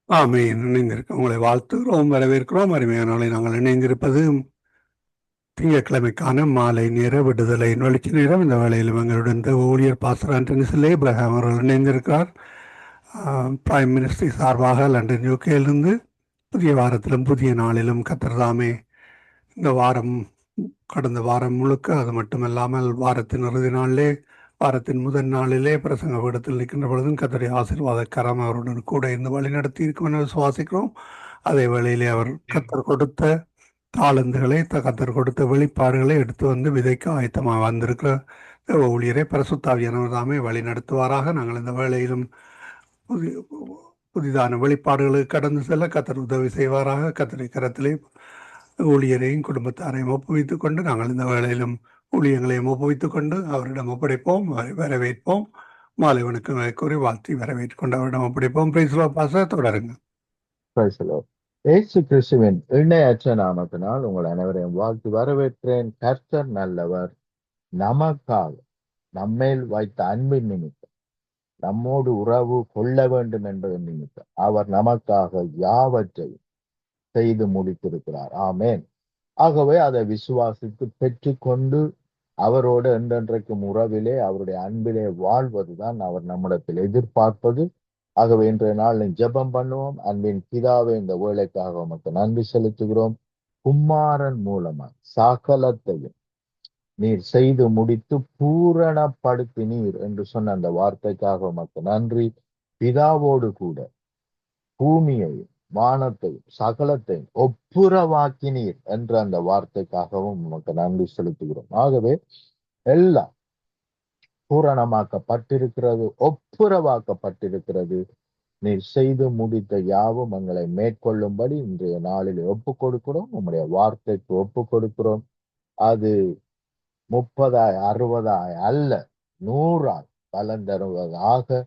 ஆமென். இணைந்திருக்க உங்களை வாழ்த்துகிறோம், வரவேற்கிறோம். அருமையான நாளை நாங்கள் இணைந்திருப்பது திங்கட்கிழமைக்கான மாலை நேர விடுதலையின் வெளிச்ச நேரம். இந்த வேளையிலும் எங்களுடன் இந்த ஊழியர் பாஸ்டர் ஆண்டனி சில்லே இப்ராஹிம் அவர்கள் இணைந்திருக்கிறார். பிரைம் மினிஸ்டர் சார்பாக லண்டன் யூகேயிலிருந்து புதிய வாரத்திலும் புதிய நாளிலும் கர்த்தர் தாமே இந்த வாரம் கடந்த வாரம் முழுக்க அது மட்டுமல்லாமல் வாரத்தின் இறுதி நாளிலே வாரத்தின் முதல் நாளிலே பிரசங்க பீடத்தில் நிற்கின்ற பொழுதும் கர்த்தருடைய ஆசீர்வாத கரம் அவருடன் கூட இருந்து வழிநடத்தி இருக்கும் என விசுவாசிக்கிறோம். அதே வேளையிலே அவர் கர்த்தர் கொடுத்த தாளந்துகளை கர்த்தர் கொடுத்த வெளிப்பாடுகளை எடுத்து வந்து விதைக்க ஆயத்தமாக வந்திருக்கிற தேவ ஊழியரை பரிசுத்தாவியானவர் தாமே வழி நடத்துவாராக. நாங்கள் இந்த வேளையிலும் புதிய புதிதான வெளிப்பாடுகளுக்கு கடந்து செல்ல கர்த்தர் உதவி செய்வாராக. கர்த்தருடைய கரத்திலே ஊழியரையும் குடும்பத்தாரையும் ஒப்புவித்துக் கொண்டு நாங்கள் இந்த வேளையிலும் ஊழியங்களையும் ஒப்புவித்துக் கொண்டு அவரிடம் ஒப்படைப்போம், வரவேற்போம். மாலை வணக்கங்களை கூறி வாழ்த்தி வரவேற்றுக் கொண்டு அவரிடம் ஒப்படைப்போம். பிரைஸ்லோ பாச தொடருங்க. Praise the Lord. இயேசு கிறிஸ்துவின் இணையற்ற நாமத்தினால் உங்கள் அனைவரையும் வாழ்த்து வரவேற்கிறேன். கர்த்தர் நல்லவர், நமக்காக நம்மேல் வைத்த அன்பின் நிமித்தம், நம்மோடு உறவு கொள்ள வேண்டும் என்பதன் நிமித்தம் அவர் நமக்காக யாவற்றையும் செய்து முடித்திருக்கிறார். ஆமென். ஆகவே அதை விசுவாசித்து பெற்றுக்கொண்டு அவரோடு என்றென்றைக்கும் உறவிலே அவருடைய அன்பிலே வாழ்வதுதான் அவர் நம்மிடத்தில் எதிர்பார்ப்பது. ஆகவே இன்றைய நாள் ஜெபம் பண்ணுவோம். அன்பின் பிதாவே, இந்த வேலைக்காக உமக்கு நன்றி செலுத்துகிறோம். குமாரன் மூலமாய் சகலத்தையும் நீர் செய்து முடித்து பூரணப்படுத்தினீர் என்று சொன்ன அந்த வார்த்தைக்காக உமக்கு நன்றி. பிதாவோடு கூட பூமியையும் வானத்தையும் சகலத்தையும் ஒப்புரவாக்கினீர் என்ற அந்த வார்த்தைக்காகவும் உமக்கு நன்றி செலுத்துகிறோம். ஆகவே எல்லாம் பூரணமாக்கப்பட்டிருக்கிறது, ஒப்புரவாக்கப்பட்டிருக்கிறது. நீர் செய்து முடித்த யாவும் எங்களை மேற்கொள்ளும்படி இன்றைய நாளில் ஒப்புக் கொடுக்கிறோம். உம்முடைய வார்த்தைக்கு ஒப்புக் கொடுக்கிறோம். அது 30 60 அல்ல, 100 பலன் தருவதாக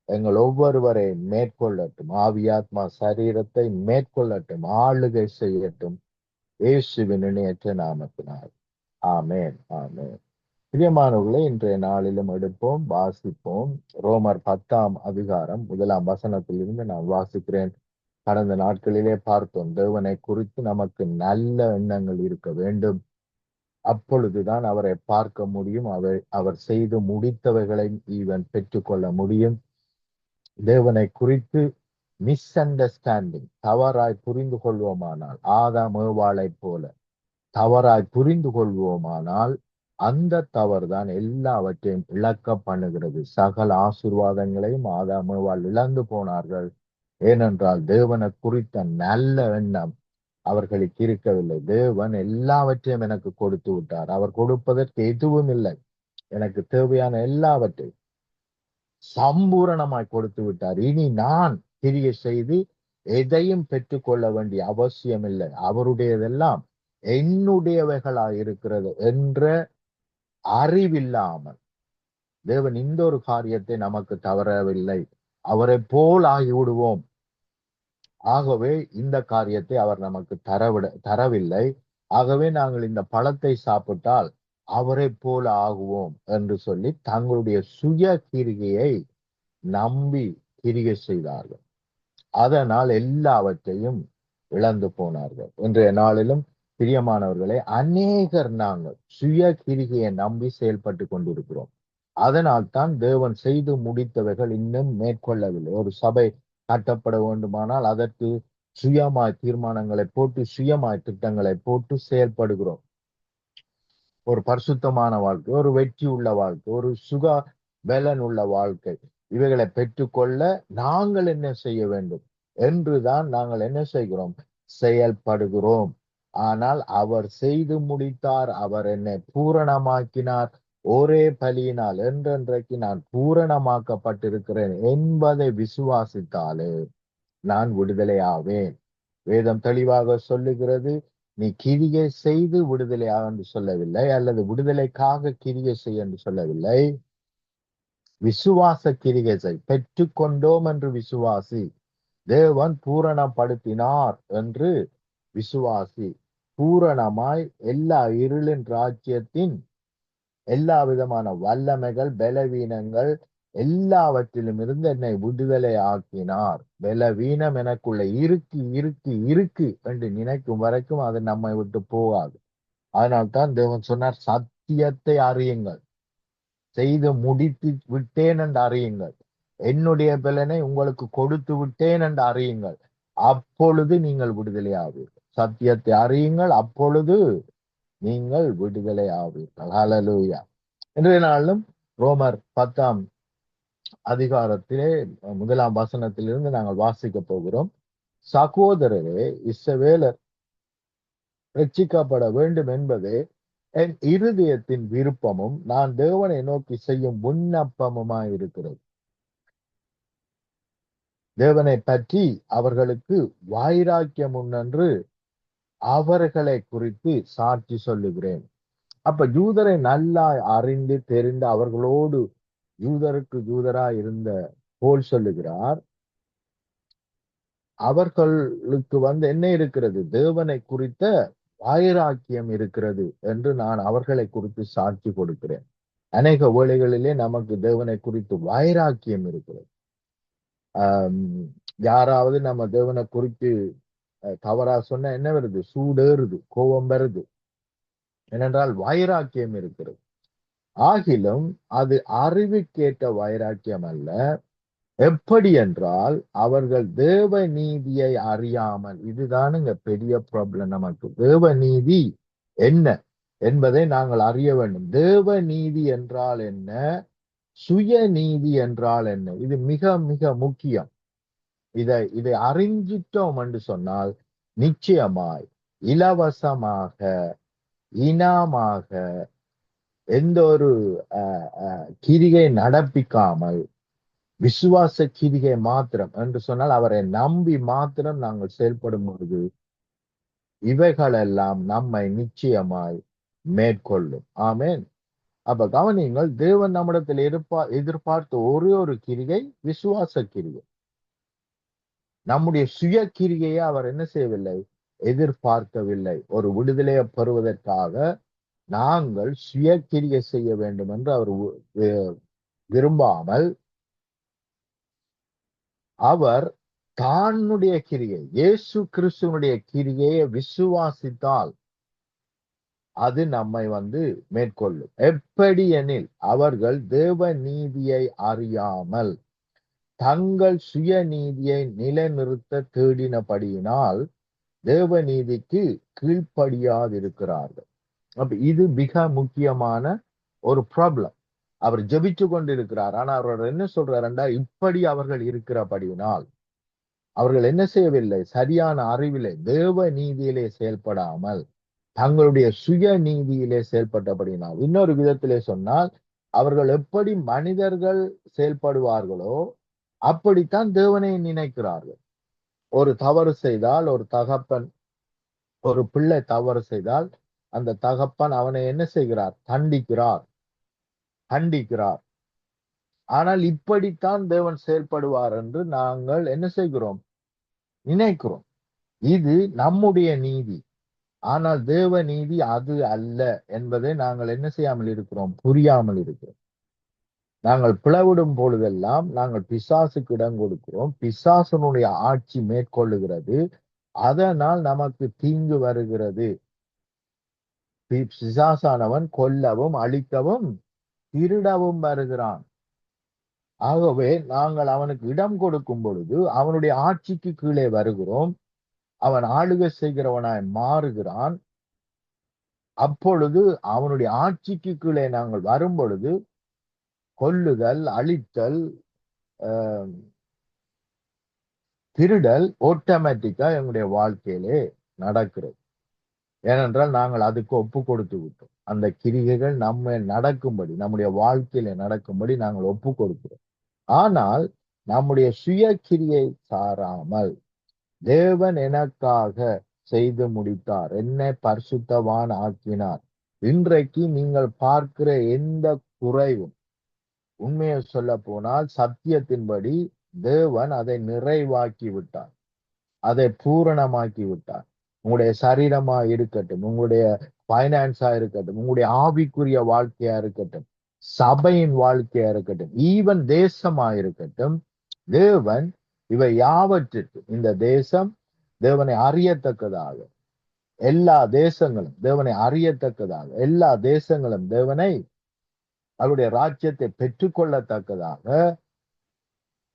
எங்கள் ஒவ்வொருவரை மேற்கொள்ளட்டும். ஆவியாத்மா சரீரத்தை மேற்கொள்ளட்டும், ஆளுகை செய்யட்டும். இயேசுவின் இணையற்ற நாமத்தினால் ஆமென், ஆமென். பிரியமானவர்களை இன்றைய நாளிலும் எடுப்போம், வாசிப்போம். ரோமர் 10 அதிகாரம் 1 வசனத்திலிருந்து நான் வாசிக்கிறேன். கடந்த நாட்களிலே பார்த்தோம், தேவனை குறித்து நமக்கு நல்ல எண்ணங்கள் இருக்க வேண்டும். அப்பொழுதுதான் அவரை பார்க்க முடியும், அவர் செய்து முடித்தவைகளை இவன் பெற்றுக்கொள்ள முடியும். தேவனை குறித்து மிஸ் அண்டர்ஸ்டாண்டிங், தவறாய் புரிந்து கொள்வோமானால், ஆதாம் ஏவாளை போல தவறாய் புரிந்து கொள்வோமானால் அந்த தவறுதான் எல்லாவற்றையும் இழக்க பண்ணுகிறது. சகல ஆசீர்வாதங்களையும் ஆதாம் ஏவாள் இழந்து போனார்கள். ஏனென்றால் தேவனை குறித்த நல்ல எண்ணம் அவர்களுக்கு இருக்கவில்லை. தேவன் எல்லாவற்றையும் எனக்கு கொடுத்து விட்டார், அவர் கொடுப்பதற்கு எதுவும் இல்லை, எனக்கு தேவையான எல்லாவற்றையும் சம்பூரணமாய் கொடுத்து விட்டார். இனி நான் கிரியை செய்து எதையும் பெற்றுக்கொள்ள வேண்டிய அவசியம் இல்லை, அவருடையதெல்லாம் என்னுடையவைகளாய் இருக்கிறது என்ற அறிவில்லாமல் தேவன் இந்த ஒரு காரியத்தை நமக்கு தவறவில்லை. அவரை போல் ஆகிவிடுவோம். ஆகவே இந்த காரியத்தை அவர் நமக்கு தரவில்லை. ஆகவே நாங்கள் இந்த பழத்தை சாப்பிட்டால் அவரை போல ஆகுவோம் என்று சொல்லி தங்களுடைய சுய கிரிகையை நம்பி கிரிகை செய்தார்கள். அதனால் எல்லாவற்றையும் இழந்து போனார்கள். இன்றைய நாளிலும் பிரியமானவர்களை அநேகர் நாங்கள் சுய கிரிகையை நம்பி செயல்பட்டு கொண்டிருக்கிறோம். அதனால் தான் தேவன் செய்து முடித்தவைகள் இன்னும் மேற்கொள்ளவில்லை. ஒரு சபை கட்டப்பட வேண்டுமானால் அதற்கு சுயமாய் தீர்மானங்களை போட்டு, சுயமாய் திட்டங்களை போட்டு செயல்படுகிறோம். ஒரு பரிசுத்தமான வாழ்க்கை, ஒரு வெற்றி உள்ள வாழ்க்கை, ஒரு பலன் உள்ள வாழ்க்கை, இவைகளை பெற்றுக்கொள்ள நாங்கள் என்ன செய்ய வேண்டும் என்றுதான் நாங்கள் என்ன செய்கிறோம், செயல்படுகிறோம். ஆனால் அவர் செய்து முடித்தார், அவர் என்னை பூரணமாக்கினார், ஒரே பலியினால் என்றென்றைக்கு நான் பூரணமாக்கப்பட்டிருக்கிறேன் என்பதை விசுவாசித்தாலே நான் விடுதலை ஆவேன். வேதம் தெளிவாக சொல்லுகிறது, நீ கிரியை செய்து விடுதலையாக என்று சொல்லவில்லை, அல்லது விடுதலைக்காக கிரியை செய்ய என்று சொல்லவில்லை. விசுவாச கிரியை செய், பெற்றுக்கொண்டோம் என்று விசுவாசி, தேவன் பூரணப்படுத்தினார் என்று விசுவாசி. பூரணமாய் எல்லா இருளின் ராஜ்யத்தின் எல்லா விதமான வல்லமைகள், பலவீனங்கள் எல்லாவற்றிலும் இருந்து என்னை விடுதலை ஆக்கினார். பலவீனம் எனக்குள்ள இருக்கு இருக்கு இருக்கு என்று நினைக்கும் வரைக்கும் அது நம்மை விட்டு போகாது. அதனால்தான் தேவன் சொன்னார், சத்தியத்தை அறியுங்கள், செய்து முடித்து விட்டேன் என்று அறியுங்கள், என்னுடைய பலனை உங்களுக்கு கொடுத்து விட்டேன் என்று அறியுங்கள், அப்பொழுது நீங்கள் விடுதலை ஆவீர்கள். சத்தியத்தை அறியுங்கள், அப்பொழுது நீங்கள் விடுதலை ஆவீர்கள். ஹல்லேலூயா. இன்றைய நாளும் ரோமர் 10ஆம் அதிகாரத்திலே 1ஆம் வசனத்திலிருந்து நாங்கள் வாசிக்க போகிறோம். சகோதரரே, இஸ்ரவேலர் ரட்சிக்கப்பட வேண்டும் என்பதே என் இருதயத்தின் விருப்பமும் நான் தேவனை நோக்கி செய்யும் விண்ணப்பமுமாய் இருக்கிறது. தேவனை பற்றி அவர்களுக்கு வைராக்கியம் உண்டென்று அவர்களை குறித்து சாட்சி சொல்லுகிறேன். அப்ப யூதரை நல்லா அறிந்து தெரிந்து அவர்களோடு யூதருக்கு யூதராய் இருந்த போல் சொல்லுகிறார், அவர்களுக்கு என்ன இருக்கிறது? தேவனை குறித்த வைராக்கியம் இருக்கிறது என்று நான் அவர்களை குறித்து சாட்சி கொடுக்கிறேன். அநேக வேளைகளிலே நமக்கு தேவனை குறித்து வைராக்கியம் இருக்கிறது. யாராவது நம்ம தேவனை குறித்து தவறா சொன்னா என்ன வருது? சூடேறுது, கோபம் வருது. ஏனென்றால் வைராக்கியம் இருக்கிறது. ஆகிலும் அது அறிவுக்கேற்ற வைராக்கியம் அல்ல. எப்படி என்றால் அவர்கள் தேவ நீதியை அறியாமல், இதுதானுங்க பெரிய ப்ராப்ளம் நமக்கு. தேவ நீதி என்ன என்பதை நாங்கள் அறிய வேண்டும். தேவ நீதி என்றால் என்ன, சுய நீதி என்றால் என்ன, இது மிக மிக முக்கியம். இதை அறிஞ்சிட்டோம் என்று சொன்னால் நிச்சயமாய் இலவசமாக இனாமாக எந்த ஒரு கிரிகை நடப்பிக்காமல் விசுவாச கிரிகை மாத்திரம் என்று சொன்னால் அவரை நம்பி மாத்திரம் நாங்கள் செயல்படும் பொழுது இவைகளெல்லாம் நம்மை நிச்சயமாய் மேற்கொள்ளும். ஆமென். அப்ப கவனியுங்கள், தேவன் நம்மிடத்தில் எதிர்பார்த்த ஒரே ஒரு கிரிகை விசுவாச கிரிகை. நம்முடைய சுய கிரிகையை அவர் என்ன செய்யவில்லை? எதிர்பார்க்கவில்லை. ஒரு விடுதலையை பெறுவதற்காக நாங்கள் சுய கிரிகை செய்ய வேண்டும் என்று அவர் விரும்பாமல், அவர் தன்னுடைய கிரியை, இயேசு கிறிஸ்துவனுடைய கிரிகையை விசுவாசித்தால் அது நம்மை மேற்கொள்ளும். எப்படி எனில் அவர்கள் தேவ நீதியை அறியாமல் தங்கள் சுய நீதியை நிலைநிறுத்த தேடினபடியினால் தேவ நீதிக்கு கீழ்ப்படியாதிருக்கிறார்கள். அப்ப இது மிக முக்கியமான ஒரு ப்ராப்ளம். அவர் ஜெபிச்சு கொண்டிருக்கிறார். ஆனா அவர் என்ன சொல்றாருண்டா, இப்படி அவர்கள் இருக்கிறபடியினால் அவர்கள் என்ன செய்யவில்லை? சரியான அறிவிலே தேவ நீதியிலே செயல்படாமல் தங்களுடைய சுய நீதியிலே செயல்பட்டபடினால், இன்னொரு விதத்திலே சொன்னால் அவர்கள் எப்படி மனிதர்கள் செயல்படுவார்களோ அப்படித்தான் தேவனை நினைக்கிறார்கள். ஒரு தவறு செய்தால், ஒரு தகப்பன் ஒரு பிள்ளை தவறு செய்தால் அந்த தகப்பன் அவனை என்ன செய்கிறார்? கண்டிக்கிறார். ஆனால் இப்படித்தான் தேவன் செயல்படுவார் என்று நாங்கள் என்ன செய்கிறோம்? நினைக்கிறோம். இது நம்முடைய நீதி. ஆனால் தேவ நீதி அது அல்ல என்பதை நாங்கள் என்ன செய்யாமல் இருக்கிறோம்? புரியாமல் இருக்கிறோம். நாங்கள் பிளவிடும் பொழுதெல்லாம் நாங்கள் பிசாசுக்கு இடம் கொடுக்கிறோம். பிசாசனுடைய ஆட்சி மேற்கொள்ளுகிறது. அதனால் நமக்கு தீங்கு வருகிறது. பிசாசானவன் கொல்லவும் அழிக்கவும் திருடவும் வருகிறான். ஆகவே நாங்கள் அவனுக்கு இடம் கொடுக்கும் பொழுது அவனுடைய ஆட்சிக்கு கீழே வருகிறோம். அவன் ஆளுகை செய்கிறவனாய் மாறுகிறான். அப்பொழுது அவனுடைய ஆட்சிக்கு கீழே நாங்கள் வரும் பொழுது கொல்லுதல், அழித்தல், திருடல் ஆட்டோமேட்டிக்கா எங்களுடைய வாழ்க்கையிலே நடக்கிறது. ஏனென்றால் நாங்கள் அதுக்கு ஒப்பு கொடுத்து விட்டோம். அந்த கிரிகைகள் நம்ம நடக்கும்படி, நம்முடைய வாழ்க்கையில நடக்கும்படி நாங்கள் ஒப்பு கொடுக்கிறோம். ஆனால் நம்முடைய சுய கிரியை சாராமல் தேவன் எனக்காக செய்து முடித்தார், என்னை பரிசுத்தவான் ஆக்கினார். இன்றைக்கு நீங்கள் பார்க்கிற எந்த குறைவும், உண்மையை சொல்ல போனால் சத்தியத்தின்படி தேவன் அதை நிறைவாக்கி விட்டார், அதை பூரணமாக்கி விட்டார். உங்களுடைய சரீரமா இருக்கட்டும், உங்களுடைய பைனான்ஸா இருக்கட்டும், உங்களுடைய ஆவிக்குரிய வாழ்க்கையா இருக்கட்டும், சபையின் வாழ்க்கையா இருக்கட்டும், ஈவன் தேசமா இருக்கட்டும், தேவன் இவை யாவற்றிற்கு இந்த தேசம் தேவனை அறியத்தக்கதாக, எல்லா தேசங்களும் தேவனை அறியத்தக்கதாக, எல்லா தேசங்களும் தேவனை அவருடைய ராஜ்யத்தை பெற்றுக்கொள்ளத்தக்கதாக,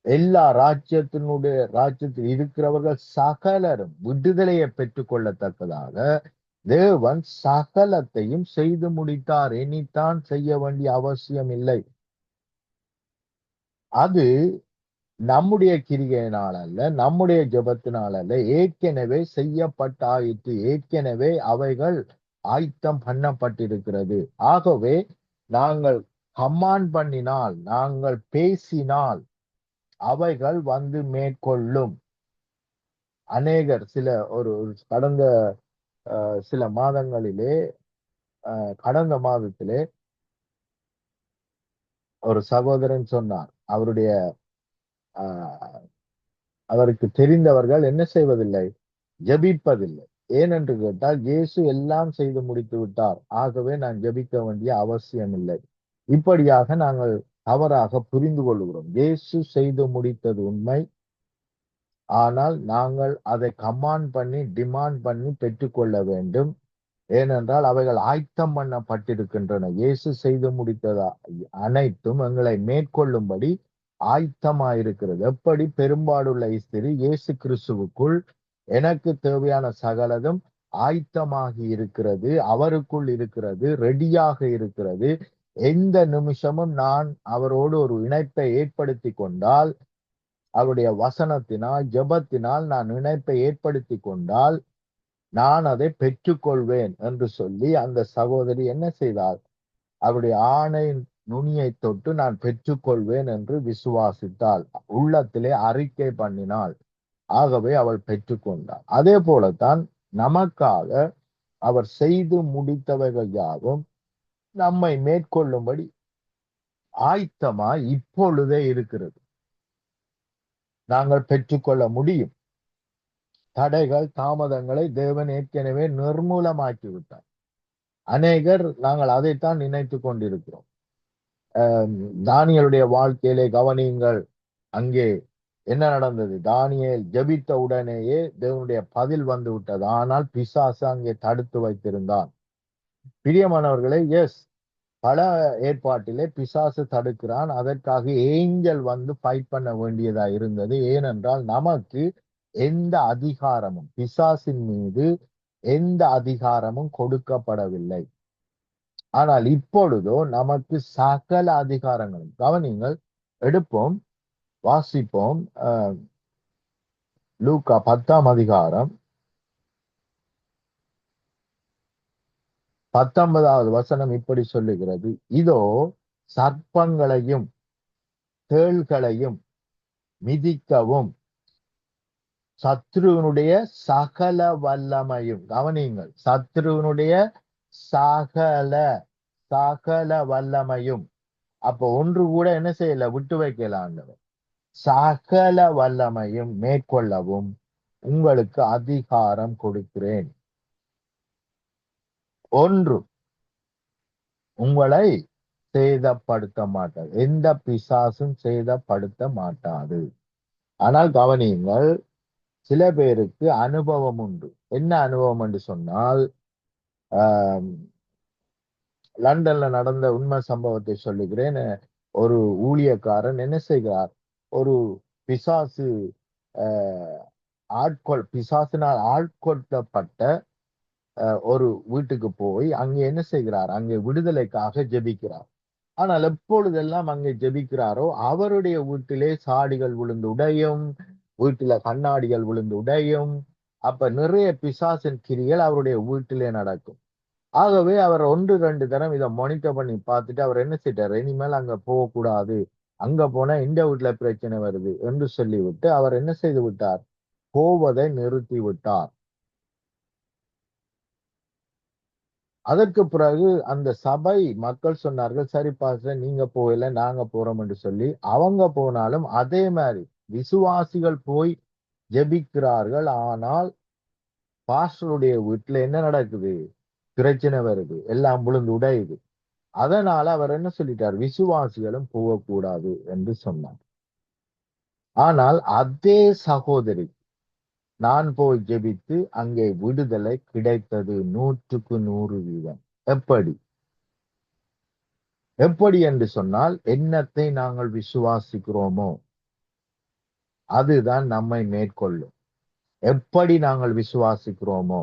எல்லா ராஜ்யத்தில் இருக்கிறவர்கள் சகலரும் விடுதலையை பெற்றுக் கொள்ளத்தக்கதாக தேவன் சகலத்தையும் செய்து முடித்தார். இனித்தான் செய்ய வேண்டிய அவசியம் இல்லை. அது நம்முடைய கிரிகையினால் அல்ல, நம்முடைய ஜெபத்தினால் அல்ல, ஏற்கனவே செய்யப்பட்டாயிற்று. ஏற்கனவே அவைகள் ஆயத்தம் பண்ணப்பட்டிருக்கிறது. ஆகவே நாங்கள் கமாண்ட் பண்ணினால், நாங்கள் பேசினால் அவைகள் வந்து மேற்கொள்ளும். அநேகர் கடந்த சில மாதங்களிலே, கடந்த மாதத்திலே ஒரு சகோதரன் சொன்னார், அவருக்கு தெரிந்தவர்கள் என்ன செய்வதில்லை, ஜபிப்பதில்லை. ஏனென்று கேட்டால் இயேசு எல்லாம் செய்து முடித்து விட்டார், ஆகவே நான் ஜபிக்க வேண்டிய அவசியம் இல்லை. இப்படியாக நாங்கள் தவறாக புரிந்து கொள்கிறோம். இயேசு செய்து முடித்தது உண்மை, ஆனால் நாங்கள் அதை கமாண்ட் பண்ணி டிமாண்ட் பண்ணி பெற்றுக்கொள்ள வேண்டும். ஏனென்றால் அவைகள் ஆயத்தம் பண்ணப்பட்டிருக்கின்றன. இயேசு செய்து முடித்ததா அனைத்தும் எங்களை மேற்கொள்ளும்படி ஆயத்தமாயிருக்கிறது. எப்படி பெரும்பாடுள்ள ஸ்திரீ இயேசு கிறிஸ்துவுக்குள் எனக்கு தேவையான சகலதும் ஆயத்தமாகி இருக்கிறது, அவருக்குள் இருக்கிறது, ரெடியாக இருக்கிறது. எந்த நிமிஷமும் நான் அவரோடு ஒரு இணைப்பை ஏற்படுத்தி கொண்டால், அவருடைய வசனத்தினால் ஜெபத்தினால் நான் இணைப்பை ஏற்படுத்தி கொண்டால் நான் அதை பெற்றுக்கொள்வேன் என்று சொல்லி அந்த சகோதரி என்ன செய்தாள், அவருடைய ஆணை நுனியை தொட்டு நான் பெற்றுக்கொள்வேன் என்று விசுவாசித்தாள், உள்ளத்திலே அறிக்கை பண்ணினாள். ஆகவே அவள் பெற்றுக்கொண்டாள். அதே போலத்தான் நமக்காக அவர் செய்து முடித்தவைகள் யாவும் நம்மை மேற்கொள்ளும்படி ஆயத்தமாய் இப்பொழுதே இருக்கிறது. நாங்கள் பெற்றுக்கொள்ள முடியும். தடைகள் தாமதங்களை தேவன் ஏற்கனவே நிர்மூலமாக்கி விட்டார். அநேகர் நாங்கள் அதைத்தான் நினைத்து கொண்டிருக்கிறோம். தானியேலுடைய வாழ்க்கையிலே கவனியுங்கள், அங்கே என்ன நடந்தது? தானியேல் ஜெபித்த உடனேயே தேவனுடைய பதில் வந்து விட்டது. ஆனால் பிசாசு அங்கே தடுத்து வைத்திருந்தான். பிரியமானவர்களே, எஸ், பல ஏற்பாட்டிலே பிசாசு தடுக்கிறான். அதற்காக ஏஞ்சல் வந்து ஃபைட் பண்ண வேண்டியதா இருந்தது. ஏனென்றால் நமக்கு எந்த அதிகாரமும், பிசாசின் மீது எந்த அதிகாரமும் கொடுக்கப்படவில்லை. ஆனால் இப்பொழுதோ நமக்கு சகல அதிகாரங்களும், கவனிங்கள், எடுப்போம், வாசிப்போம். லூக்கா 10ஆம் அதிகாரம் 19வது வசனம் இப்படி சொல்லுகிறது, இதோ சர்ப்பங்களையும் தேள்களையும் மிதிக்கவும் சத்ருவனுடைய சகல வல்லமையும், கவனியுங்கள், சத்ருவனுடைய சகல வல்லமையும். அப்ப ஒன்று கூட என்ன செய்யல, விட்டு வைக்கலாம். சகல வல்லமையும் மேற்கொள்ளவும் உங்களுக்கு அதிகாரம் கொடுக்கிறேன். ஒன்று உங்களை சேதப்படுத்த மாட்டாது, எந்த பிசாசும் சேதப்படுத்த மாட்டாது. ஆனால் கவனியுங்கள், சில பேருக்கு அனுபவம் உண்டு. என்ன அனுபவம் என்று சொன்னால், லண்டன்ல நடந்த உண்மை சம்பவத்தை சொல்லுகிறேன். ஒரு ஊழியக்காரன் என்ன செய்கிறார், ஒரு பிசாசினால் ஆட்கொள்ளப்பட்ட ஒரு வீட்டுக்கு போய் அங்கே என்ன செய்கிறார், அங்கே விடுதலைக்காக ஜெபிக்கிறார். ஆனால் எப்பொழுதெல்லாம் அங்கே ஜெபிக்கிறாரோ அவருடைய வீட்டிலே சாடிகள் விழுந்து உடையும், வீட்டில கண்ணாடிகள் விழுந்து உடையும். அப்ப நிறைய பிசாசின் கிரிகள் அவருடைய வீட்டிலே நடக்கும். ஆகவே அவர் 1-2 தரம் இதை மானிட்டர் பண்ணி பார்த்துட்டு அவர் என்ன செய்தார், இனிமேல் அங்க போகக்கூடாது, அங்க போனா இந்த வீட்டுல பிரச்சனை வருது என்று சொல்லிவிட்டு அவர் என்ன செய்து விட்டார், போவதை நிறுத்தி விட்டார். அதற்கு பிறகு அந்த சபை மக்கள் சொன்னார்கள், சரி பாஸ்டர், நீங்க போகல, நாங்க போறோம் என்று சொல்லி அவங்க போனாலும் அதே மாதிரி விசுவாசிகள் போய் ஜெபிக்கிறார்கள். ஆனால் பாஸ்டருடைய வீட்டுல என்ன நடக்குது, பிரச்சனை வருது, எல்லாம் விழுந்து உடையுது. அதனால அவர் என்ன சொல்லிட்டார், விசுவாசிகளும் போகக்கூடாது என்று சொன்னார். ஆனால் அதே சகோதரி நான் போய் ஜெபித்து அங்கே விடுதலை கிடைத்தது 100% எப்படி எப்படி என்று சொன்னால், என்னத்தை நாங்கள் விசுவாசிக்கிறோமோ அதுதான் நம்மை மேற்கொள்ளும். எப்படி நாங்கள் விசுவாசிக்கிறோமோ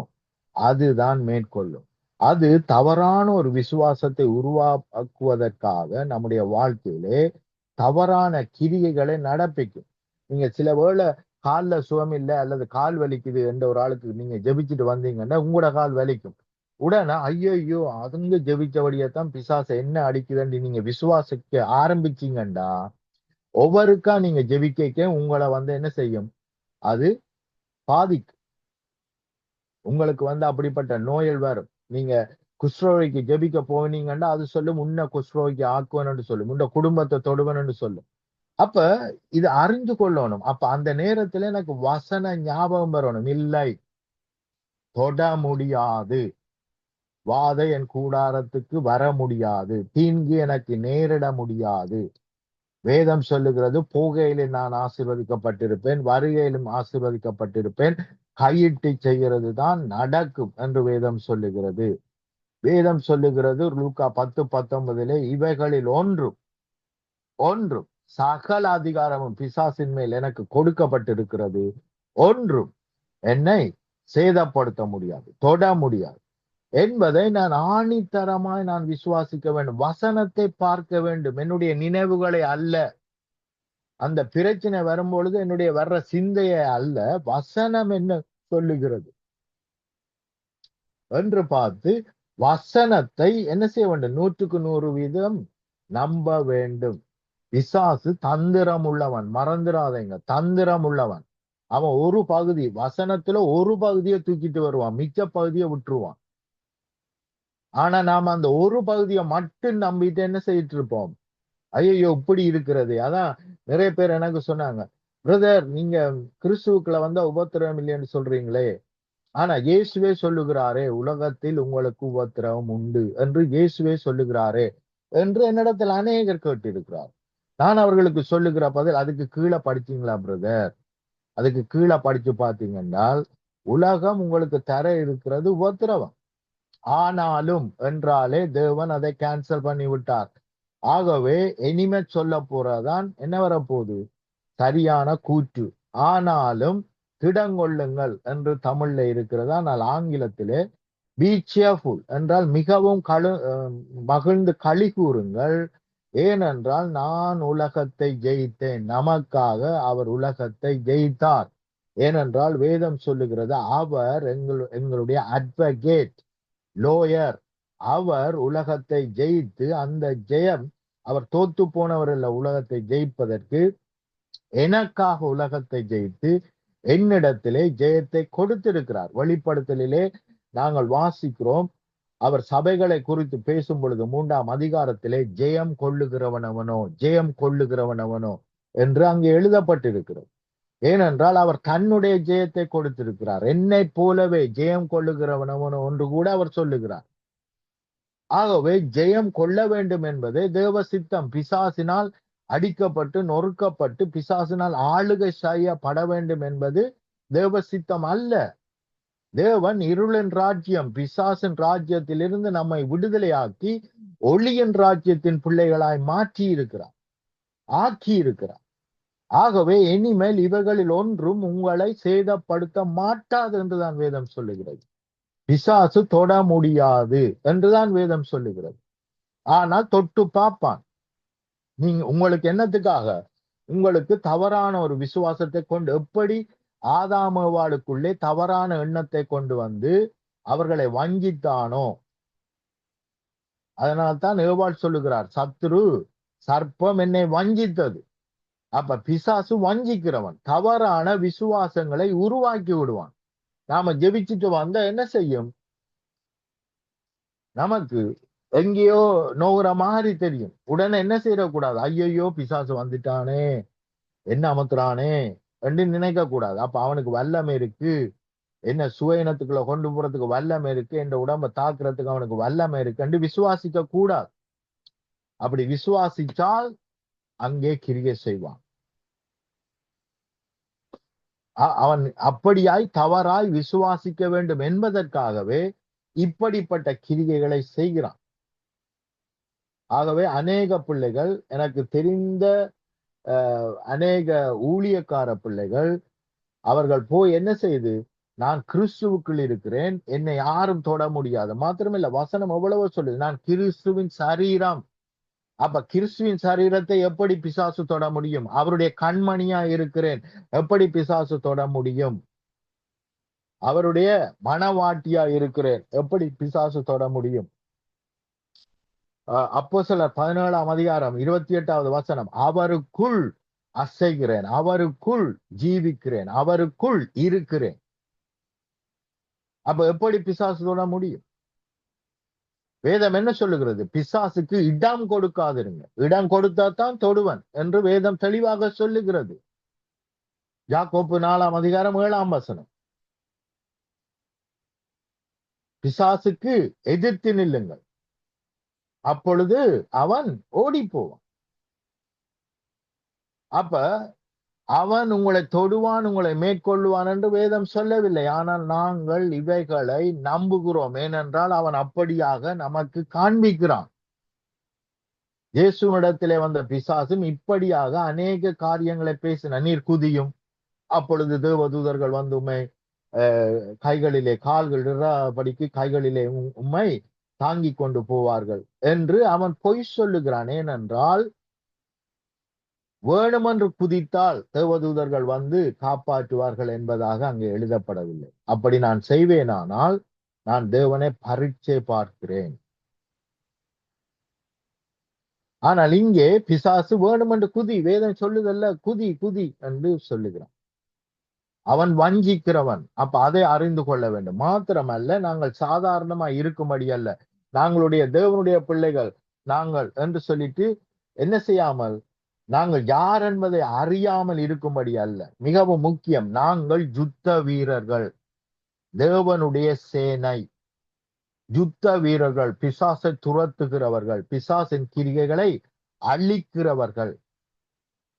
அதுதான் மேற்கொள்ளும். அது தவறான ஒரு விசுவாசத்தை உருவாக்குவதற்காக நம்முடைய வாழ்க்கையிலே தவறான கிரியைகளை நடப்பிக்கும். நீங்க சில வேளை கால்ல சுகம் இல்லை அல்லது கால் வலிக்குது என்ற ஒரு ஆளுக்கு நீங்க ஜெபிச்சுட்டு வந்தீங்கன்னா உங்களோட கால் வலிக்கும். உடனே ஐயோ அதுங்க ஜெபிச்சபடியத்தான் பிசாசு என்ன அடிக்குதுன்னு நீங்க விசுவாசிக்க ஆரம்பிச்சீங்கண்டா, ஒவ்வொருக்கா நீங்க ஜெபிக்க உங்களை என்ன செய்யும், அது பாதிக்கும். உங்களுக்கு அப்படிப்பட்ட நோய்கள் வரும். நீங்க குஷ்ரோகிக்கு ஜெபிக்க போனீங்கன்னா அது சொல்லும், உன்ன குஷ்ரோகிக்கு ஆக்குவன்னு சொல்லும், உன்ன குடும்பத்தை தொடுவன்னு சொல்லும். அப்ப இது அறிந்து கொள்ளணும். அப்ப அந்த நேரத்துல எனக்கு வசன ஞாபகம் வரணும். இல்லை, தொட முடியாது, வாதை என் கூடாரத்துக்கு வர முடியாது, தீங்கு எனக்கு நேரிட முடியாது. வேதம் சொல்லுகிறது, போகையிலே நான் ஆசீர்வதிக்கப்பட்டிருப்பேன், வருகையிலும் ஆசீர்வதிக்கப்பட்டிருப்பேன், கையிட்டு செய்கிறது தான் நடக்கும் என்று வேதம் சொல்லுகிறது. வேதம் சொல்லுகிறது லூக்கா 10:19 இவைகளில் ஒன்றும் சகல அதிகாரமும் பிசாசின் மேல் எனக்கு கொடுக்கப்பட்டிருக்கிறது, ஒன்றும் என்னை சேதப்படுத்த முடியாது, தொட முடியாது என்பதை நான் ஆணித்தரமாய் நான் விசுவாசிக்க வேண்டும். வசனத்தை பார்க்க வேண்டும், என்னுடைய நினைவுகளை அல்ல. அந்த பிரச்சனை வரும்பொழுது என்னுடைய வர்ற சிந்தையை அல்ல, வசனம் என்ன சொல்லுகிறது என்று பார்த்து வசனத்தை என்ன செய்ய வேண்டும், 100% நம்ப வேண்டும். பிசாசு தந்திரம் உள்ளவன், மறந்துடாதீங்க, தந்திரம் உள்ளவன். அவன் ஒரு பகுதி வசனத்துல ஒரு பகுதியை தூக்கிட்டு வருவான், மிச்ச பகுதியை விட்டுருவான். ஆனா நாம அந்த ஒரு பகுதியை மட்டும் நம்பிட்டு என்ன செய்யிட்டு இருப்போம், ஐயோ இப்படி இருக்கிறது. அதான் நிறைய பேர் எனக்கு சொன்னாங்க, பிரதர் நீங்க கிறிஸ்துவுக்குள்ள உபத்திரவம் இல்லைன்னு சொல்றீங்களே, ஆனா இயேசுவே சொல்லுகிறாரே உலகத்தில் உங்களுக்கு உபத்திரவம் உண்டு என்று இயேசுவே சொல்லுகிறாரே என்று என்னிடத்தில் அநேகர் கேட்டிருக்கிறார். நான் அவர்களுக்கு சொல்லுகிற பதில், அதுக்கு கீழே படிச்சீங்களா பிரதர், அதுக்கு கீழே படிச்சு பார்த்தீங்கன்னால் உலகம் உங்களுக்கு தர இருக்கிறது உபத்திரவம், ஆனாலும் என்றாலே தேவன் அதை கேன்சல் பண்ணி விட்டார். ஆகவே இனிமே சொல்ல போறதான் என்ன வரப்போகுது, சரியான கூற்று. ஆனாலும் திடங்கொள்ளுங்கள் என்று தமிழ்ல இருக்கிறதா, ஆனால் ஆங்கிலத்திலே பி சியர்ஃபுல் என்றால் மிகவும் மகிழ்ந்து களி கூறுங்கள், ஏனென்றால் நான் உலகத்தை ஜெயித்தேன், நமக்காக அவர் உலகத்தை ஜெயித்தார். ஏனென்றால் வேதம் சொல்லுகிறது, அவர் எங்களுடைய அட்வொகேட், லோயர். அவர் உலகத்தை ஜெயித்து அந்த ஜெயம், அவர் தோத்து போனவர் அல்ல, உலகத்தை ஜெயிப்பதற்கு எனக்காக உலகத்தை ஜெயித்து என்னிடத்திலே ஜெயத்தை கொடுத்திருக்கிறார். வெளிப்படுத்தலிலே நாங்கள் வாசிக்கிறோம், அவர் சபைகளை குறித்து பேசும் பொழுது 3ஆம் அதிகாரத்திலே ஜெயம் கொள்ளுகிறவனவனோ ஜெயம் கொள்ளுகிறவனவனோ என்று அங்கே எழுதப்பட்டிருக்கிறது. ஏனென்றால் அவர் தன்னுடைய ஜெயத்தை கொடுத்திருக்கிறார். என்னை போலவே ஜெயம் கொள்ளுகிறவனவனோ என்று கூட அவர் சொல்லுகிறார். ஆகவே ஜெயம் கொள்ள வேண்டும் என்பதே தேவ சித்தம். பிசாசினால் அடிக்கப்பட்டு நொறுக்கப்பட்டு பிசாசினால் ஆளுகை செய்யப்பட வேண்டும் என்பது தேவ சித்தம் அல்ல. தேவன் இருளின் ராஜ்யம், பிசாசின் ராஜ்யத்திலிருந்து நம்மை விடுதலையாக்கி ஒளியின் ராஜ்யத்தின் பிள்ளைகளாய் மாற்றி இருக்கிறார், ஆக்கி இருக்கிறார். ஆகவே இனிமேல் இவைகளில் ஒன்றும் உங்களை சேதப்படுத்த மாட்டாது என்றுதான் வேதம் சொல்லுகிறது. பிசாசு தொட முடியாது என்றுதான் வேதம் சொல்லுகிறது. ஆனால் தொட்டு பார்ப்பான். நீங்க உங்களுக்கு என்னத்துக்காக, உங்களுக்கு தவறான ஒரு விசுவாசத்தை கொண்டு, எப்படி ஆதாமேவாளுக்குள்ளே தவறான எண்ணத்தை கொண்டு அவர்களை வஞ்சித்தானோ, அதனால்தான் ஏவாள் சொல்லுகிறார், சத்துரு சர்ப்பம் என்னை வஞ்சித்தது. அப்ப பிசாசு வஞ்சிக்கிறவன், தவறான விசுவாசங்களை உருவாக்கி விடுவான். நாம ஜெபிச்சுட்டு வந்தா என்ன செய்யும், நமக்கு எங்கேயோ நோகிற மாதிரி தெரியும். உடனே என்ன செய்யக்கூடாது, ஐயோ பிசாசு வந்துட்டானே, என்ன அமர்த்துறானே என்று நினைக்க கூடாது. அப்ப அவனுக்கு வல்லமை இருக்கு, என்ன சுயநத்துக்குள்ள கொண்டு போறதுக்கு வல்லமை இருக்கு, என்ற உடம்ப தாக்குறதுக்கு அவனுக்கு வல்லமை இருக்கு என்று விசுவாசிக்க கூடாது. அப்படி விசுவாசித்தால் அங்கே கிரியை செய்வான். அவன் அப்படியாய் தவறாய் விசுவாசிக்க வேண்டும் என்பதற்காகவே இப்படிப்பட்ட கிரிகைகளை செய்கிறான். ஆகவே அநேக பிள்ளைகள், எனக்கு தெரிந்த அநேக ஊழியக்கார பிள்ளைகள், அவர்கள் போய் என்ன செய்து, நான் கிறிஸ்துவுக்குள் இருக்கிறேன், என்னை யாரும் தொட முடியாது. மாத்திரமில்ல, வசனம் எவ்வளவோ சொல்லுது, நான் கிறிஸ்துவின் சரீரம். அப்ப கிறிஸ்துவின் சரீரத்தை எப்படி பிசாசு தொட முடியும்? அவருடைய கண்மணியா இருக்கிறேன், எப்படி பிசாசு தொட முடியும்? அவருடைய மனவாட்டியா இருக்கிறேன், எப்படி பிசாசு தொட முடியும்? அப்போஸ்தலர் 17ஆம் அதிகாரம் 28வது வசனம், அவருக்குள் அசைகிறேன், அவருக்குள் ஜீவிக்கிறேன், அவருக்குள் இருக்கிறேன். அப்ப எப்படி பிசாசு தொட முடியும்? வேதம் என்ன சொல்லுகிறது? பிசாசுக்கு இடம் கொடுக்காதிருங்க, இடம் கொடுத்தா தான் தொடுவன் என்று வேதம் தெளிவாக சொல்லுகிறது. யாக்கோப்பு 4ஆம் அதிகாரம் 7ஆம் வசனம். பிசாசுக்கு எதிர்த்து நில்லுங்கள், அப்பொழுது அவன் ஓடி போவான். அப்ப அவன் உங்களை தொடுவான், உங்களை மேற்கொள்ளுவான் என்று வேதம் சொல்லவில்லை. ஆனால் நாங்கள் இவைகளை நம்புகிறோம். ஏனென்றால் அவன் அப்படியாக நமக்கு காண்பிக்கிறான். இயேசுவிடத்திலே வந்த பிசாசும் இப்படியாக அநேக காரியங்களை பேசின. நீர் குதியும், அப்பொழுது தேவதூதர்கள் வந்து உம்மை கைகளிலே, கால்கள் படிக்கு கைகளிலே உம்மை தாங்கி கொண்டு போவார்கள் என்று அவன் பொய் சொல்லுகிறான். ஏனென்றால் வேணுமென்று குதித்தால் தேவதூதர்கள் வந்து காப்பாற்றுவார்கள் என்பதாக அங்கே எழுதப்படவில்லை. அப்படி நான் செய்வேனானால் நான் தேவனை பரீட்சை பார்க்கிறேன். ஆனால் இங்கே பிசாசு வேணுமென்று குதி, வேதம் சொல்லுதல்ல, குதி குதி என்று சொல்லுகிறான். அவன் வஞ்சிக்கிறவன். அப்ப அதை அறிந்து கொள்ள வேண்டும். மாத்திரமல்ல, நாங்கள் சாதாரணமா இருக்கும்படி அல்ல, நாங்களுடைய தேவனுடைய பிள்ளைகள் நாங்கள் என்று சொல்லிட்டு என்ன செய்யாமல், நாங்கள் யார் என்பதை அறியாமல் இருக்கும்படி அல்ல. மிகவும் முக்கியம், நாங்கள் யுத்த வீரர்கள், தேவனுடைய சேனை, யுத்த வீரர்கள், பிசாசை துரத்துகிறவர்கள், பிசாசின் கிரிகைகளை அழிக்கிறவர்கள்.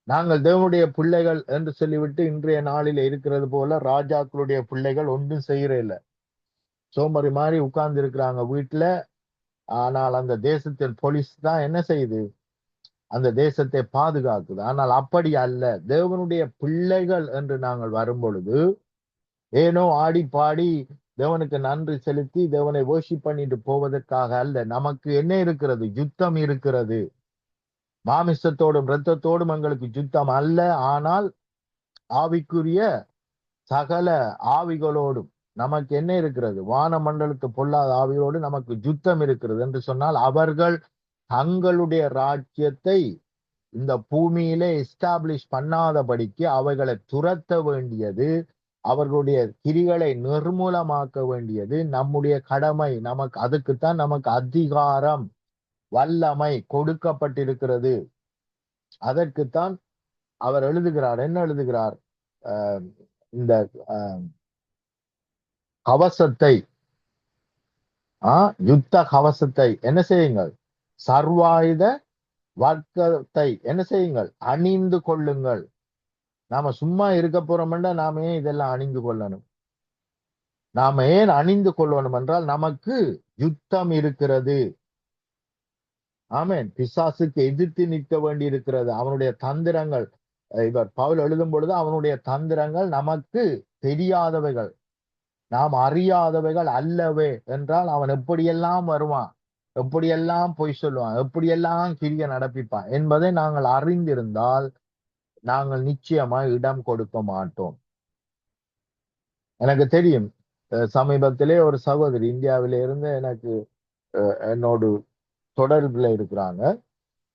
நாங்கள் தேவனுடைய பிள்ளைகள் என்று சொல்லிவிட்டு இன்றைய நாளில் இருக்கிறது போல ராஜாக்களுடைய பிள்ளைகள் ஒன்றும் செய்யற இல்லை, சோமரி மாதிரி உட்கார்ந்து இருக்கிறாங்க வீட்டுல. ஆனால் அந்த தேசத்தின் போலீஸ் தான் என்ன செய்யுது? அந்த தேசத்தை பாதுகாக்குது. ஆனால் அப்படி அல்ல. தேவனுடைய பிள்ளைகள் என்று நாங்கள் வரும் பொழுது ஏனோ ஆடி பாடி தேவனுக்கு நன்றி செலுத்தி தேவனை வர்ஷிப் பண்ணிட்டு போவதற்காக அல்ல. நமக்கு என்ன இருக்கிறது? யுத்தம் இருக்கிறது. மாமிசத்தோடும் இரத்தத்தோடும் எங்களுக்கு யுத்தம் அல்ல, ஆனால் ஆவிக்குரிய சகல ஆவிகளோடும் நமக்கு என்ன இருக்கிறது? வானமண்டலத்து பொல்லாத ஆவியோடு நமக்கு யுத்தம் இருக்கிறது என்று சொன்னால், அவர்கள் தங்களுடைய ராஜ்யத்தை இந்த பூமியிலே எஸ்டாப்ளிஷ் பண்ணாதபடிக்கு அவைகளை துரத்த வேண்டியது, அவர்களுடைய கிரிகளை நிர்மூலமாக்க வேண்டியது நம்முடைய கடமை. நமக்கு அதுக்குத்தான் நமக்கு அதிகாரம், வல்லமை கொடுக்கப்பட்டிருக்கிறது. அதற்குத்தான் அவர் எழுதுகிறார். என்ன எழுதுகிறார்? இந்த கவசத்தை, யுத்த கவசத்தை என்ன செய்யுங்கள்? சர்வாயுத வர்க்கத்தை என்ன செய்யுங்கள்? அணிந்து கொள்ளுங்கள். நாம சும்மா இருக்க போறோம்னா நாம ஏன் இதெல்லாம் அணிந்து கொள்ளணும்? நாம ஏன் அணிந்து கொள்ளணும் என்றால் நமக்கு யுத்தம் இருக்கிறது. ஆமேன். பிசாசுக்கு எதிர்த்து நிற்க வேண்டி இருக்கிறது. அவனுடைய தந்திரங்கள், இவர் பவுல் எழுதும் பொழுது அவனுடைய தந்திரங்கள் நமக்கு தெரியாதவைகள், நாம் அறியாதவைகள் அல்லவே என்றால் அவன் எப்படியெல்லாம் வருவான், எப்படியெல்லாம் பொய் சொல்லுவான், எப்படியெல்லாம் கிரிய நடப்பிப்பான் என்பதை நாங்கள் அறிந்திருந்தால் நாங்கள் நிச்சயமாய் இடம் கொடுக்க மாட்டோம். எனக்கு தெரியும், சமீபத்திலே ஒரு சகோதரி இந்தியாவில இருந்து எனக்கு என்னோடு தொடர்புல இருக்கிறாங்க.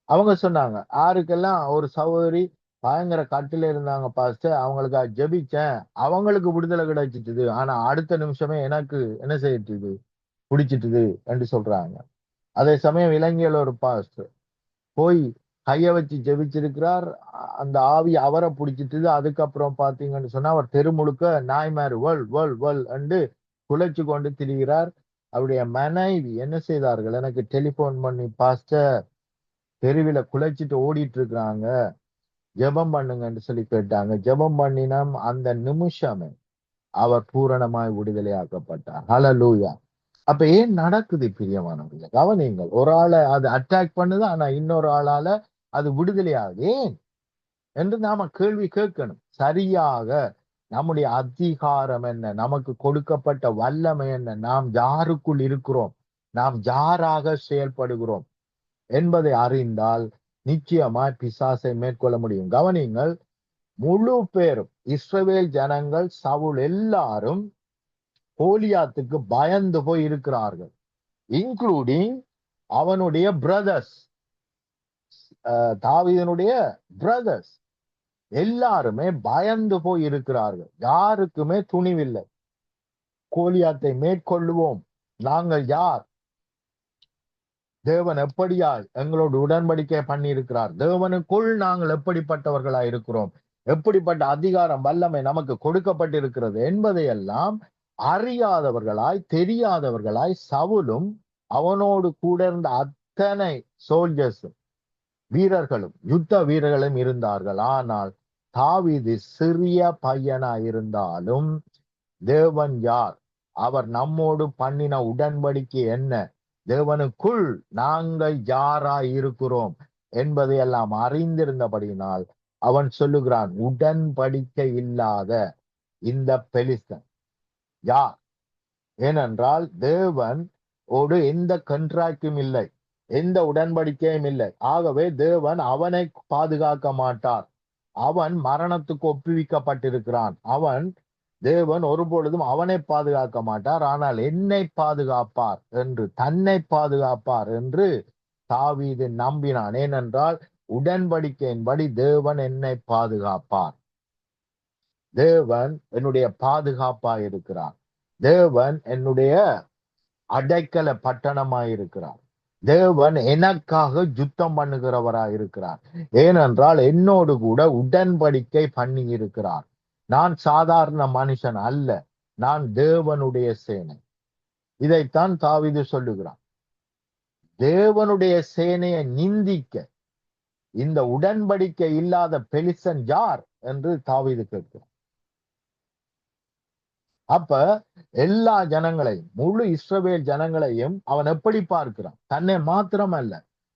அவங்க சொன்னாங்க, யாருக்கெல்லாம் ஒரு சகோதரி பயங்கர கட்டில இருந்தாங்க பாஸ்டர், அவங்களுக்கு ஜெபிச்சேன், அவங்களுக்கு விடுதலை கிடைச்சிட்டுது, ஆனா அடுத்த நிமிஷமே எனக்கு என்ன செய்யிட்டுது? பிடிச்சிட்டுது என்று சொல்றாங்க. அதே சமயம் இலங்கையில ஒரு பாஸ்டர் போய் கைய வச்சு ஜெபிச்சிருக்கிறார், அந்த ஆவி அவரை பிடிச்சிட்டுது. அதுக்கப்புறம் பாத்தீங்கன்னு சொன்னா அவர் தெரு முழுக்க நாய்மார் வல் வல் வல் என்று குலைச்சு கொண்டு திரிகிறார். அவருடைய மனைவி என்ன செய்தார்கள்? எனக்கு டெலிபோன் பண்ணி, பாஸ்டர் தெருவில குலைச்சிட்டு ஓடிட்டு இருக்கிறாங்க, ஜெபம் பண்ணுங்கன்னு சொல்லி கேட்டாங்க. ஜெபம் பண்ணினோம். அந்த நிமிஷமே அவர் பூரணமாய் விடுதலையாக்கப்பட்டார். ஹalleluya. அப்ப ஏன் நடக்குது பிரியமானவர்களே? கவனியுங்கள். ஒரு ஆளை அது அட்டாக் பண்ணுது, ஆனா இன்னொரு ஆளால அது விடுதலையாகுது. ஏன் என்று நாம கேள்வி கேட்கணும். சரியாக நம்முடைய அதிகாரம் என்ன, நமக்கு கொடுக்கப்பட்ட வல்லமை என்ன, நாம் யாருக்குள் இருக்கிறோம், நாம் யாராக செயல்படுகிறோம் என்பதை அறிந்தால் நிச்சயமாய் பிசாசை மேற்கொள்ள முடியும். கவனியுங்கள், முழு பேரும் இஸ்ரவேல் ஜனங்கள், சவுல் எல்லாரும் கோலியாத்துக்கு பயந்து போய் இருக்கிறார்கள், இன்க்ளூடிங் அவனுடைய பிரதர்ஸ், தாவீதனுடைய பிரதர்ஸ் எல்லாருமே பயந்து போய் இருக்கிறார்கள். யாருக்குமே துணிவில்லை. கோலியாத்தை மேற்கொள்ளுவோம், நாங்கள் யார், தேவன் எப்படியாய் எங்களோடு உடன்படிக்கை பண்ணி இருக்கிறார், தேவனுக்குள் நாங்கள் எப்படிப்பட்டவர்களாய் இருக்கிறோம், எப்படிப்பட்ட அதிகாரம் வல்லமை நமக்கு கொடுக்கப்பட்டிருக்கிறது என்பதையெல்லாம் அறியாதவர்களாய், தெரியாதவர்களாய் சவுலும் அவனோடு கூட இருந்த அத்தனை சோல்ஜர்ஸும், வீரர்களும், யுத்த வீரர்களும் இருந்தார்கள். ஆனால் தாவீது சிறிய பையனாய் இருந்தாலும் தேவன் யார், அவர் நம்மோடு பண்ணின உடன்படிக்கை என்ன, தேவனுக்குள் நாங்கள் யாராய் இருக்கிறோம் என்பதையெல்லாம் அறிந்திருந்தபடியினால் அவன் சொல்லுகிறான், உடன்படிக்கை இல்லாத இந்த பெலிஸ்தன் யார்? ஏனென்றால் தேவன் ஒரு எந்த கண்ட்ராக்டும் இல்லை, எந்த உடன்படிக்கையும் இல்லை. ஆகவே தேவன் அவனை பாதுகாக்க மாட்டார். அவன் மரணத்துக்கு ஒப்புவிக்கப்பட்டிருக்கிறான். தேவன் ஒருபொழுதும் அவனை பாதுகாக்க மாட்டார், ஆனால் என்னை பாதுகாப்பார் என்று, தன்னை பாதுகாப்பார் என்று தாவீது நம்பினான். ஏனென்றால் உடன்படிக்கையின்படி தேவன் என்னை பாதுகாப்பார், தேவன் என்னுடைய பாதுகாப்பாய் இருக்கிறார், தேவன் என்னுடைய அடைக்கல பட்டணமாய் இருக்கிறார், தேவன் எனக்காக யுத்தம் பண்ணுகிறவராய் இருக்கிறார். ஏனென்றால் என்னோடு கூட உடன்படிக்கை பண்ணி இருக்கிறார். நான் சாதாரண மனுஷன் அல்ல, நான் தேவனுடைய சேனை. இதைத்தான் தாவீது சொல்லுகிறான். தேவனுடைய சேனையை நிந்திக்க இந்த உடன்படிக்கை இல்லாத பெலிஸ்தன் யார் என்று தாவீது கேட்கிறான். அப்ப எல்லா ஜனங்களையும், முழு இஸ்ரவேல் ஜனங்களையும் அவன் எப்படி பார்க்கிறான்? தன்னை மாத்திரமல்ல,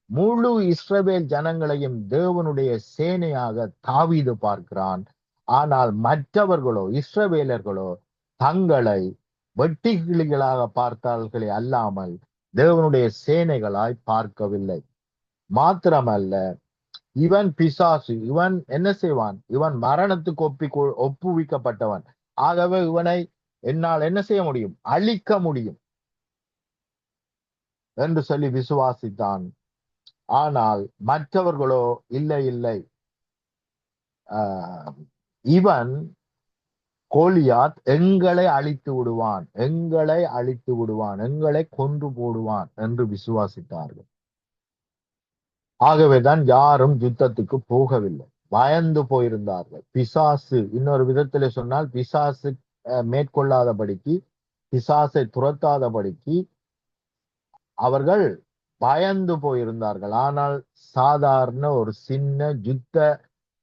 முழு இஸ்ரவேல் ஜனங்களையும் தேவனுடைய சேனையாக தாவீது பார்க்கிறான். ஆனால் மற்றவர்களோ, இஸ்ரவேலர்களோ தங்களை வெட்டுக்கிளிகளாக பார்த்தார்களே அல்லாமல் தேவனுடைய சேனைகளாய் பார்க்கவில்லை. மாத்திரமல்ல, இவன் பிசாசு, இவன் என்ன செய்வான்? இவன் மரணத்துக்கு ஒப்புவிக்கப்பட்டவன். ஆகவே இவனை என்னால் என்ன செய்ய முடியும்? அழிக்க முடியும் என்று சொல்லி விசுவாசித்தான். ஆனால் மற்றவர்களோ இல்லை இல்லை, இவன் கோலியாத் எங்களை அழித்து விடுவான், எங்களை அழித்து விடுவான், எங்களை கொன்று போடுவான் என்று விசுவாசித்தார்கள். ஆகவேதான் யாரும் யுத்தத்துக்கு போகவில்லை, பயந்து போயிருந்தார்கள். பிசாசு, இன்னொரு விதத்திலே சொன்னால் பிசாசு மேற்கொள்ளாதபடிக்கு, பிசாசை துரத்தாதபடிக்கு அவர்கள் பயந்து போயிருந்தார்கள். ஆனால் சாதாரண ஒரு சின்ன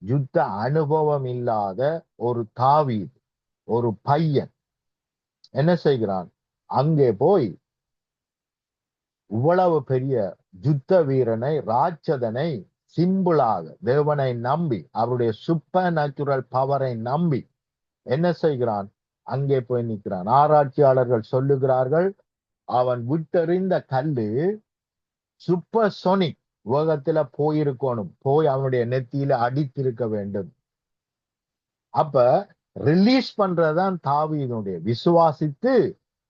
யுத்த அனுபவம் இல்லாத ஒரு தாவீது, ஒரு பையன் என்ன செய்கிறான்? அங்கே போய் இவ்வளவு பெரிய யுத்த வீரனை, ராட்சதனை சிம்பிளாக தேவனை நம்பி, அவருடைய சூப்பர் நேச்சுரல் பவரை நம்பி என்ன செய்கிறான்? அங்கே போய் நிற்கிறான். ஆராய்ச்சியாளர்கள் சொல்லுகிறார்கள், அவன் விட்டெறிந்த கல்லு சூப்பர் சோனிக் வேகத்துல போயிருக்கணும், போய் அவனுடைய நெத்தியில அடித்திருக்க வேண்டும். அப்ப ரிலீஸ் பண்றதுதான் தாவீதுடைய, விசுவாசித்து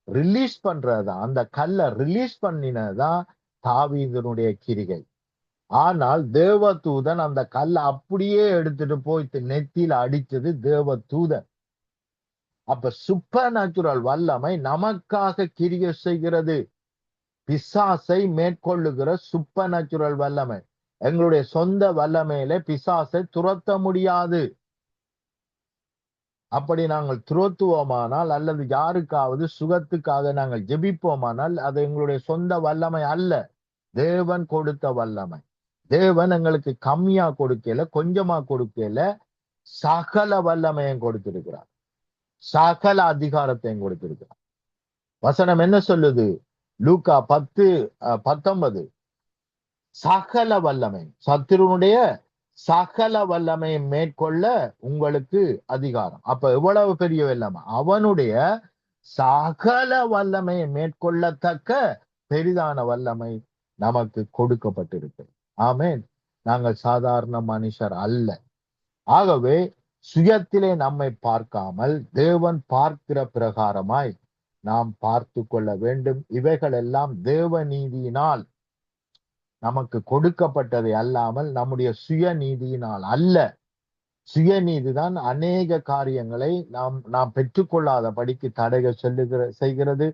ரிலீஸ் பண்றதுதான், அந்த கல்லை ரிலீஸ் பண்ணினதான் தாவீதுடைய கிரிகை. ஆனால் தேவதூதன் அந்த கல்லை அப்படியே எடுத்துட்டு போய் நெத்தியில அடிச்சது தேவதூதன். அப்ப சூப்பர் நேச்சுரல் வல்லமை நமக்காக கிரியை செய்கிறது. பிசாசை மேற்கொள்ளுகிற சூப்பர் நேச்சுரல் வல்லமை, எங்களுடைய சொந்த வல்லமையில பிசாசை துரத்த முடியாது. அப்படி நாங்கள் துரத்துவோமானால், அல்லது யாருக்காவது சுகத்துக்காக நாங்கள் ஜெபிப்போமானால், அது எங்களுடைய சொந்த வல்லமை அல்ல, தேவன் கொடுத்த வல்லமை. தேவன் எங்களுக்கு கம்மியா கொடுக்கல, கொஞ்சமா கொடுக்கல, சகல வல்லமையும் கொடுத்திருக்கிறார், சகல அதிகாரத்தையும் கொடுத்திருக்கிறார். வசனம் என்ன சொல்லுது? லூக்கா 10:19 சகல வல்லமை, சத்துருனுடைய சகல வல்லமையை மேற்கொள்ள உங்களுக்கு அதிகாரம். அப்ப எவ்வளவு பெரிய வல்லமை! அவனுடைய சகல வல்லமையை மேற்கொள்ளத்தக்க பெரிதான வல்லமை நமக்கு கொடுக்கப்பட்டிருக்கு. ஆமேன். நாங்கள் சாதாரண மனுஷர் அல்ல. ஆகவே சுயத்திலே நம்மை பார்க்காமல் தேவன் பார்க்கிற பிரகாரமாய் நாம் பார்த்து கொள்ள வேண்டும். இவைகள் எல்லாம் தேவ நீதியினால் நமக்கு கொடுக்கப்பட்டதை அல்லாமல் நம்முடைய சுயநீதியினால் அல்ல. சுயநீதிதான் அநேக காரியங்களை நாம் பெற்றுக்கொள்ளாதபடிக்கு தடைகள் செய்கிறது.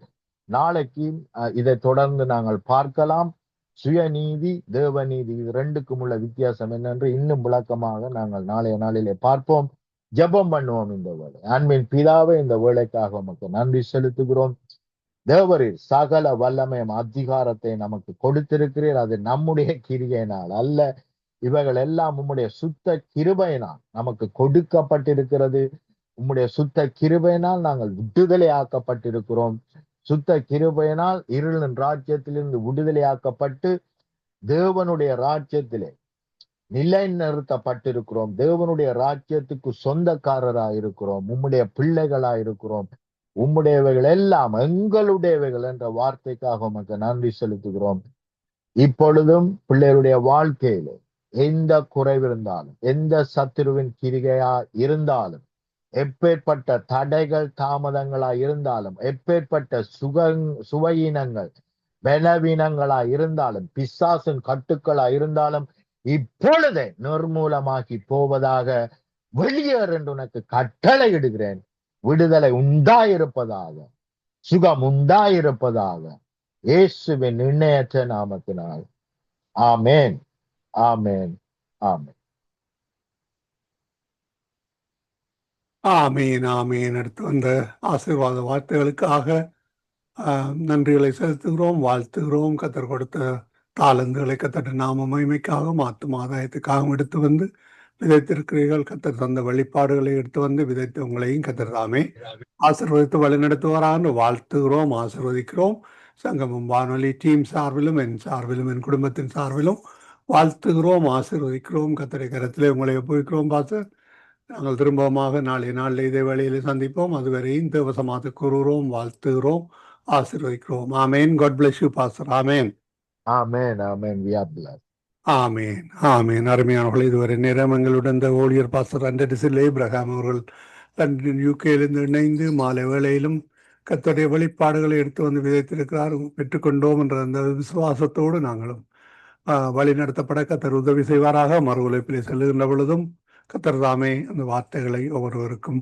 நாளைக்கு இதை தொடர்ந்து நாங்கள் பார்க்கலாம். சுயநீதி, தேவநீதி, இது ரெண்டுக்கும் உள்ள வித்தியாசம் என்னென்று இன்னும் விளக்கமாக நாங்கள் நாளைய நாளிலே பார்ப்போம். ஜெபம் பண்ணுவோம். இந்த வேளை அன்பின் பிதாவே, இந்த வேளைக்காக உமக்கு நன்றி செலுத்துகிறோம். தேவரீர் சகல வல்லமையும் அதிகாரத்தை நமக்கு கொடுத்திருக்கிறீர். அது நம்முடைய கிரியையினால் அல்ல, இவைகள் எல்லாம் உம்முடைய சுத்த கிருபையினால் நமக்கு கொடுக்கப்பட்டிருக்கிறது. உம்முடைய சுத்த கிருபையினால் நாங்கள் விடுதலை ஆக்கப்பட்டிருக்கிறோம். சுத்த கிருபையினால் இருளின் ராஜ்யத்திலிருந்து விடுதலையாக்கப்பட்டு தேவனுடைய ராஜ்யத்திலே நிலைநிறுத்தப்பட்டிருக்கிறோம். தேவனுடைய ராஜ்யத்துக்கு சொந்தக்காரராய் இருக்கிறோம். உம்முடைய பிள்ளைகளாய் இருக்கிறோம். உம்முடையவைகள் எல்லாம் எங்களுடையவைகள் என்ற வார்த்தைக்காக உமக்கு நன்றி செலுத்துகிறோம். இப்பொழுதும் பிள்ளைகளுடைய வாழ்க்கையில எந்த குறைவிருந்தாலும், எந்த சத்துருவின் கிரிகையா இருந்தாலும், எப்பேற்பட்ட தடைகள் தாமதங்களா இருந்தாலும், எப்பேற்பட்ட சுவையினங்கள் பலவீனங்களா இருந்தாலும், பிசாசின் கட்டுக்களா இருந்தாலும், இப்பொழுதே நிர்மூலமாக்கி போவதாக வெளியேறு என்று உனக்கு கட்டளை இடுகிறேன். விடுதலை உண்டாயிருப்பதாக, சுகம் உண்டாயிருப்பதாக, இயேசுவின் நிர்ணயற்ற நாமத்தினால். ஆமேன், ஆமேன், ஆமேன். ஆமீன், ஆமீன். அடுத்து வந்த ஆசீர்வாத வார்த்தைகளுக்காக நன்றிகளை செலுத்துகிறோம், வாழ்த்துகிறோம். கத்தர் கொடுத்த தாளந்துகளை கத்தர் நாம மகிமைக்காகவும் ஆத்தும ஆதாயத்துக்காகவும் எடுத்து வந்து விதைத்திருக்கிறீர்கள். கத்தர் தந்த வெளிப்பாடுகளை எடுத்து வந்து விதைத்து உங்களையும் கத்தர் தாமே ஆசீர்வதித்து வழிநடத்துவாரான்னு வாழ்த்துகிறோம், ஆசீர்வதிக்கிறோம். சங்கமம் வானொலி டீம் சார்பிலும், என் சார்பிலும், என் குடும்பத்தின் சார்பிலும் வாழ்த்துகிறோம், ஆசீர்வதிக்கிறோம். கத்தரை கரத்திலே உங்களை ஒப்புவிக்கிறோம். பாஸ்டர், நாங்கள் திரும்பமாக நாளைய நாளில் இதே வேளையிலே சந்திப்போம். அதுவரையும் தேவசமாக கூறுகிறோம், வாழ்த்துகிறோம், ஆசீர்வதிக்கிறோம். ஆமேன். God bless you, pastor. Amen, amen, amen. We are blessed. ஆமேன், ஆமேன். அருமையானவர்கள், இதுவரை நேரம் எங்களுடன் இந்த ஊழியர் பாஸ்டர் ஆண்டனி ஏப்ரஹாம் அவர்கள் லண்டன் யூகேயிலிருந்து இணைந்து மாலை வேளையிலும் கர்த்தருடைய வெளிப்பாடுகளை எடுத்து வந்து விதைத்திருக்கிறார். பெற்றுக்கொண்டோம் என்ற அந்த விசுவாசத்தோடு நாங்களும் வழி நடத்தப்பட கர்த்தர் உதவி செய்வாராக. மறு உழைப்பிலே செல்லுகின்ற பொழுதும் கர்த்தர் தாமே அந்த வார்த்தைகளை ஒவ்வொருவருக்கும்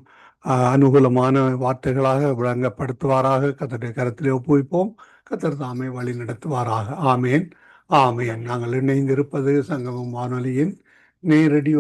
அனுகூலமான வார்த்தைகளாக விளங்கப்படுத்துவாராக. கர்த்தருடைய கரத்திலே ஒப்புவிப்போம். கர்த்தர் தாமே வழி நடத்துவாராக. ஆமேன், ஆமேன். நாங்கள் இணைந்திருப்பது சங்கமம் வானொலியின் நேரடி